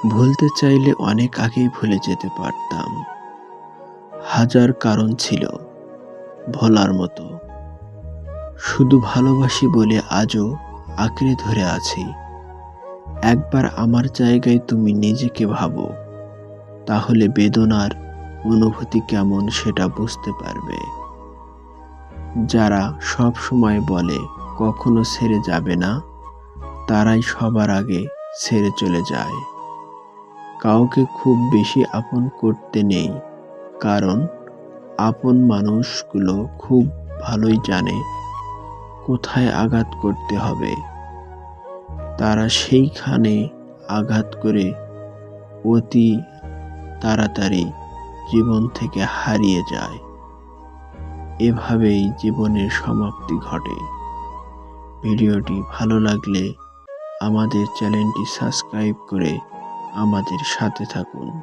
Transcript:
ভুলতে চাইলে অনেক আগেই ভুলে যেতে পারতাম। হাজার কারণ ছিল ভোলার মতো। শুধু ভালোবাসি বলে আজও আঁকড়ে ধরে আছি। একবার আমার জায়গায় তুমি নিজেকে ভাবো, তাহলে বেদনার অনুভূতি কেমন সেটা বুঝতে পারবে। যারা সব সময় বলে কখনো ছেড়ে যাবে না, তারাই সবার আগে ছেড়ে চলে যায়। কাউকে খুব বেশি আপন করতে নেই, কারণ আপন মানুষগুলো খুব ভালোই জানে কোথায় আঘাত করতে হবে। তারা সেইখানে আঘাত করে অতি তাড়াতাড়ি জীবন থেকে হারিয়ে যায়। এভাবেই জীবনের সমাপ্তি ঘটে। ভিডিওটি ভালো লাগলে আমাদের চ্যানেলটি সাবস্ক্রাইব করে আমাদের সাথে থাকুন।